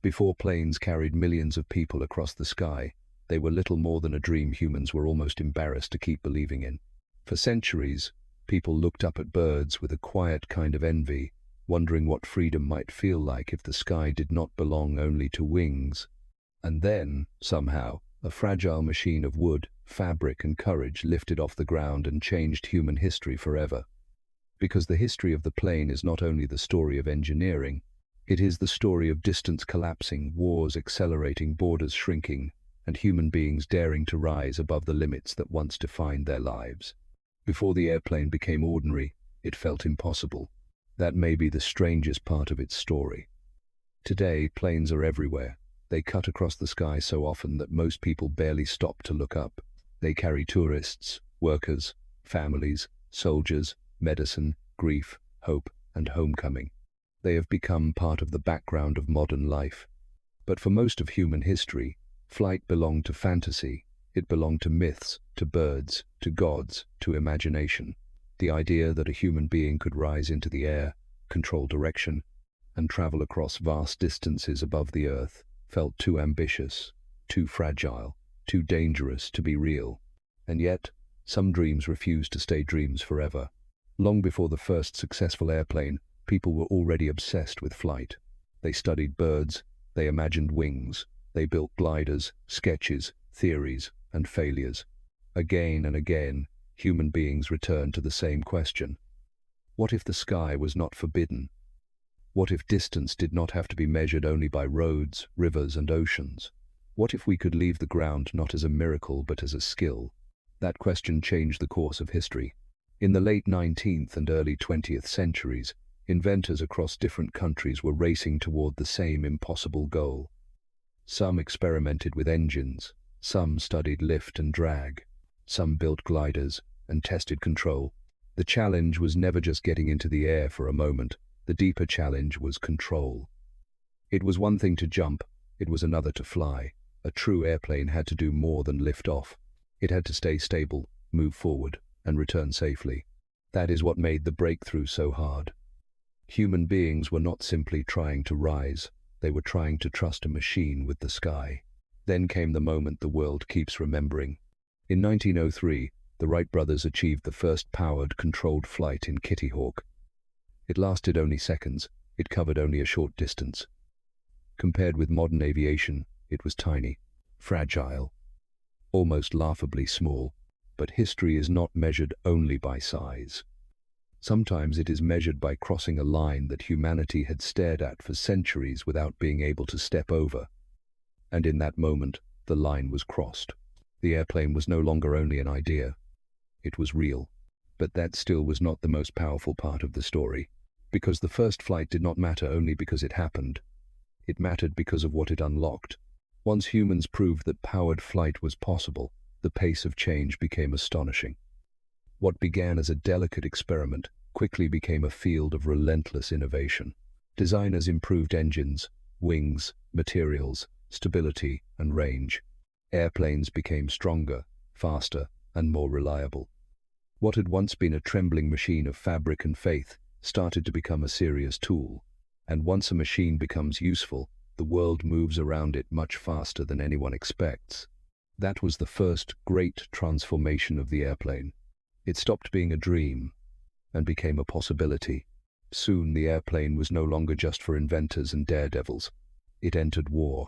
Before planes carried millions of people across the sky, they were little more than a dream humans were almost embarrassed to keep believing in. For centuries, people looked up at birds with a quiet kind of envy, wondering what freedom might feel like if the sky did not belong only to wings. And then, somehow, a fragile machine of wood, fabric, and courage lifted off the ground and changed human history forever. Because the history of the plane is not only the story of engineering, it is the story of distance collapsing, wars accelerating, borders shrinking, and human beings daring to rise above the limits that once defined their lives. Before the airplane became ordinary, it felt impossible. That may be the strangest part of its story. Today, planes are everywhere. They cut across the sky so often that most people barely stop to look up. They carry tourists, workers, families, soldiers, medicine, grief, hope, and homecoming. They have become part of the background of modern life. But for most of human history, flight belonged to fantasy. It belonged to myths, to birds, to gods, to imagination. The idea that a human being could rise into the air, control direction, and travel across vast distances above the earth felt too ambitious, too fragile, too dangerous to be real. And yet, some dreams refused to stay dreams forever. Long before the first successful airplane, people were already obsessed with flight. They studied birds, they imagined wings, they built gliders, sketches, theories, and failures. Again and again, human beings returned to the same question. What if the sky was not forbidden? What if distance did not have to be measured only by roads, rivers, and oceans? What if we could leave the ground not as a miracle but as a skill? That question changed the course of history. In the late 19th and early 20th centuries, inventors across different countries were racing toward the same impossible goal. Some experimented with engines, some studied lift and drag, some built gliders and tested control. The challenge was never just getting into the air for a moment. The deeper challenge was control. It was one thing to jump, it was another to fly. A true airplane had to do more than lift off. It had to stay stable, move forward, and return safely. That is what made the breakthrough so hard. Human beings were not simply trying to rise, they were trying to trust a machine with the sky. Then came the moment the world keeps remembering. In 1903, the Wright brothers achieved the first powered, controlled flight in Kitty Hawk. It lasted only seconds, it covered only a short distance. Compared with modern aviation, it was tiny, fragile, almost laughably small. But history is not measured only by size. Sometimes it is measured by crossing a line that humanity had stared at for centuries without being able to step over. And in that moment, the line was crossed. The airplane was no longer only an idea. It was real. But that still was not the most powerful part of the story. Because the first flight did not matter only because it happened. It mattered because of what it unlocked. Once humans proved that powered flight was possible, the pace of change became astonishing. What began as a delicate experiment quickly became a field of relentless innovation. Designers improved engines, wings, materials, stability, and range. Airplanes became stronger, faster, and more reliable. What had once been a trembling machine of fabric and faith started to become a serious tool. And once a machine becomes useful, the world moves around it much faster than anyone expects. That was the first great transformation of the airplane. It stopped being a dream and became a possibility. Soon the airplane was no longer just for inventors and daredevils. It entered war.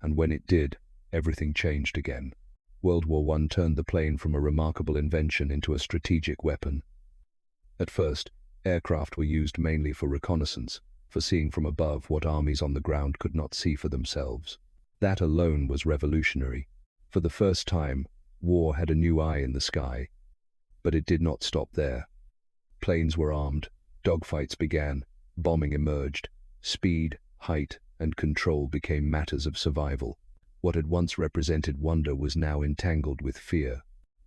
And when it did, everything changed again. World War I turned the plane from a remarkable invention into a strategic weapon. At first, aircraft were used mainly for reconnaissance, for seeing from above what armies on the ground could not see for themselves. That alone was revolutionary. For the first time, war had a new eye in the sky. But it did not stop there. Planes were armed, dogfights began, bombing emerged. Speed, height, and control became matters of survival. What had once represented wonder was now entangled with fear.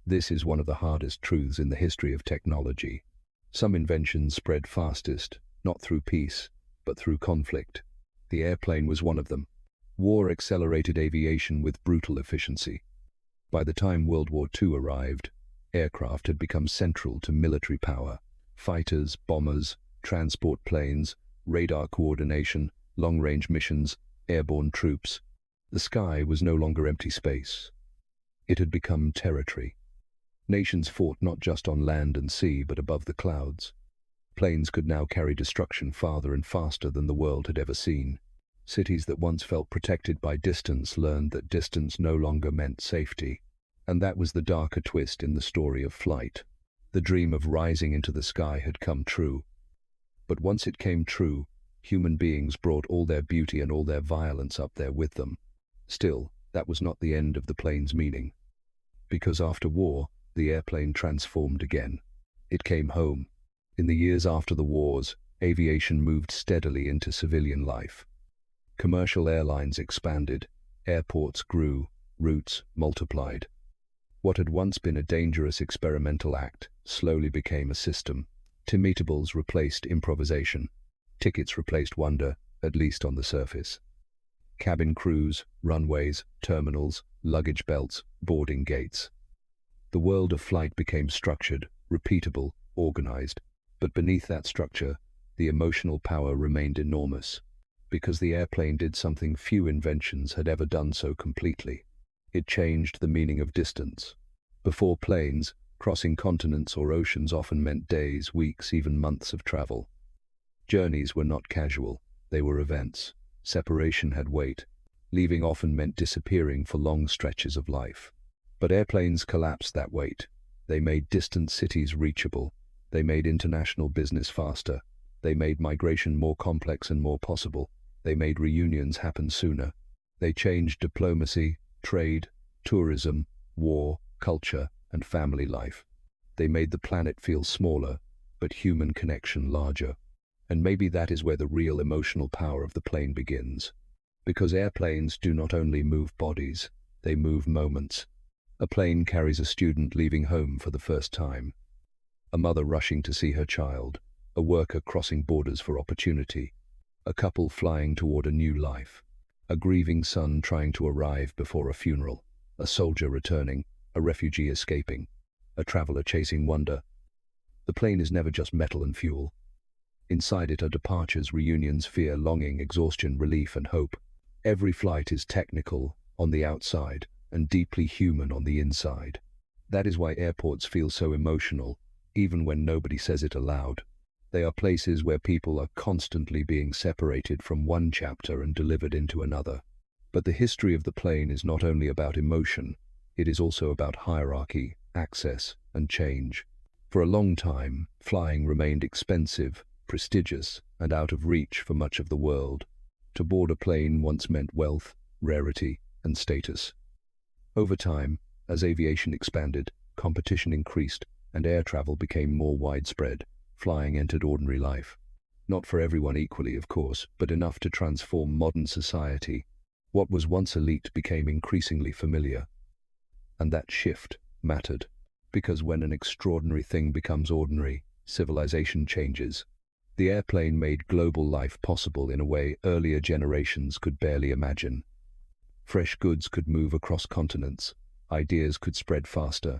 This is one of the hardest truths in the history of technology. Some inventions spread fastest, not through peace, but through conflict. The airplane was one of them. War accelerated aviation with brutal efficiency. By the time World War II arrived, aircraft had become central to military power. Fighters, bombers, transport planes, radar coordination, long-range missions, airborne troops. The sky was no longer empty space. It had become territory. Nations fought not just on land and sea, but above the clouds. Planes could now carry destruction farther and faster than the world had ever seen. Cities that once felt protected by distance learned that distance no longer meant safety. And that was the darker twist in the story of flight. The dream of rising into the sky had come true. But once it came true, human beings brought all their beauty and all their violence up there with them. Still, that was not the end of the plane's meaning. Because after war, the airplane transformed again. It came home. In the years after the wars, aviation moved steadily into civilian life. Commercial airlines expanded, airports grew, routes multiplied. What had once been a dangerous experimental act slowly became a system. Meetables replaced improvisation. Tickets replaced wonder, at least on the surface. Cabin crews, runways, terminals, luggage belts, boarding gates. The world of flight became structured, repeatable, organized. But beneath that structure, the emotional power remained enormous. Because the airplane did something few inventions had ever done so completely. It changed the meaning of distance. Before planes, crossing continents or oceans often meant days, weeks, even months of travel. Journeys were not casual, they were events. Separation had weight. Leaving often meant disappearing for long stretches of life. But airplanes collapsed that weight. They made distant cities reachable. They made international business faster. They made migration more complex and more possible. They made reunions happen sooner. They changed diplomacy, trade, tourism, war, culture, and family life. They made the planet feel smaller, but human connection larger. And maybe that is where the real emotional power of the plane begins. Because airplanes do not only move bodies, they move moments. A plane carries a student leaving home for the first time. A mother rushing to see her child. A worker crossing borders for opportunity. A couple flying toward a new life. A grieving son trying to arrive before a funeral. A soldier returning. A refugee escaping. A traveler chasing wonder. The plane is never just metal and fuel. Inside it are departures, reunions, fear, longing, exhaustion, relief, and hope. Every flight is technical on the outside and deeply human on the inside. That is why airports feel so emotional, even when nobody says it aloud. They are places where people are constantly being separated from one chapter and delivered into another. But the history of the plane is not only about emotion, it is also about hierarchy, access, and change. For a long time, flying remained expensive, prestigious, and out of reach for much of the world. To board a plane once meant wealth, rarity, and status. Over time, as aviation expanded, competition increased, and air travel became more widespread, flying entered ordinary life. Not for everyone equally, of course, but enough to transform modern society. What was once elite became increasingly familiar. And that shift mattered, because when an extraordinary thing becomes ordinary, civilization changes. The airplane made global life possible in a way earlier generations could barely imagine. Fresh goods could move across continents, ideas could spread faster,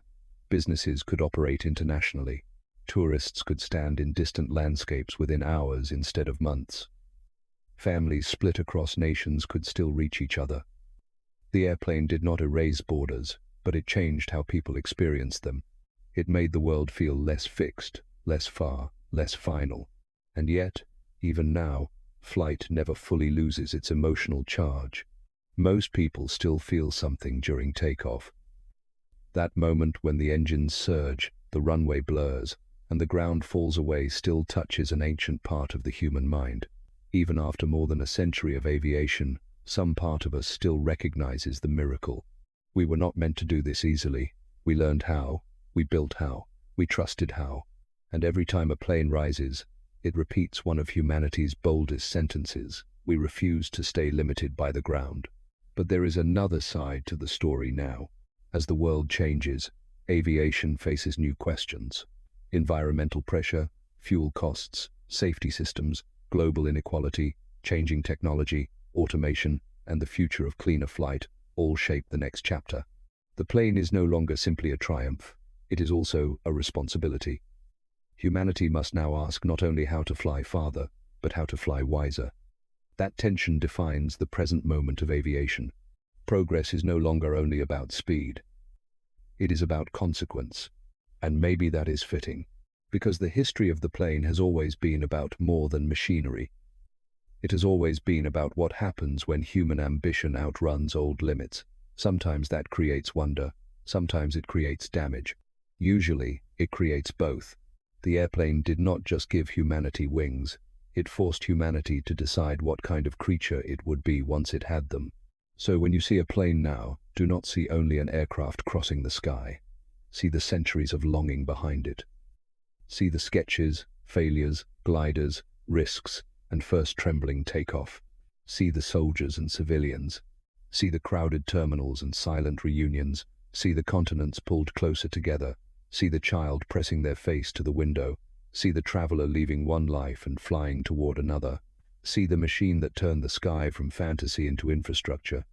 businesses could operate internationally, tourists could stand in distant landscapes within hours instead of months. Families split across nations could still reach each other. The airplane did not erase borders, but it changed how people experienced them. It made the world feel less fixed, less far, less final. And yet, even now, flight never fully loses its emotional charge. Most people still feel something during takeoff. That moment when the engines surge, the runway blurs, and the ground falls away still touches an ancient part of the human mind. Even after more than a century of aviation, some part of us still recognizes the miracle. We were not meant to do this easily. We learned how, we built how, we trusted how. And every time a plane rises, it repeats one of humanity's boldest sentences: we refuse to stay limited by the ground. But there is another side to the story now. As the world changes, aviation faces new questions. Environmental pressure, fuel costs, safety systems, global inequality, changing technology, automation, and the future of cleaner flight all shape the next chapter. The plane is no longer simply a triumph, it is also a responsibility. Humanity must now ask not only how to fly farther, but how to fly wiser. That tension defines the present moment of aviation. Progress is no longer only about speed. It is about consequence. And maybe that is fitting, because the history of the plane has always been about more than machinery. It has always been about what happens when human ambition outruns old limits. Sometimes that creates wonder, sometimes it creates damage. Usually, it creates both. The airplane did not just give humanity wings, it forced humanity to decide what kind of creature it would be once it had them. So when you see a plane now, do not see only an aircraft crossing the sky. See the centuries of longing behind it. See the sketches, failures, gliders, risks, and first trembling takeoff. See the soldiers and civilians. See the crowded terminals and silent reunions. See the continents pulled closer together. See the child pressing their face to the window. See the traveler leaving one life and flying toward another. See the machine that turned the sky from fantasy into infrastructure,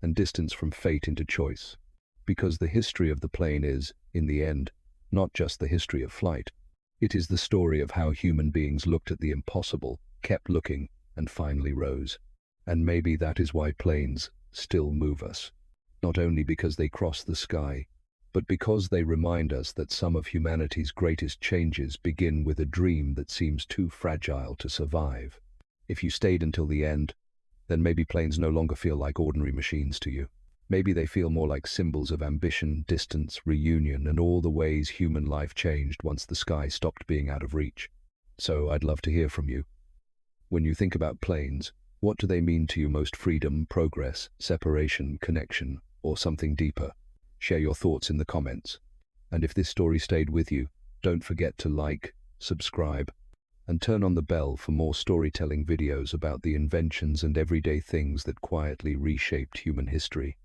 and distance from fate into choice. Because the history of the plane is, in the end, not just the history of flight. It is the story of how human beings looked at the impossible, kept looking, and finally rose. And maybe that is why planes still move us. Not only because they cross the sky, but because they remind us that some of humanity's greatest changes begin with a dream that seems too fragile to survive. If you stayed until the end, then maybe planes no longer feel like ordinary machines to you. Maybe they feel more like symbols of ambition, distance, reunion, and all the ways human life changed once the sky stopped being out of reach. So I'd love to hear from you. When you think about planes, what do they mean to you most? Freedom, progress, separation, connection, or something deeper? Share your thoughts in the comments. And if this story stayed with you, don't forget to like, subscribe, and turn on the bell for more storytelling videos about the inventions and everyday things that quietly reshaped human history.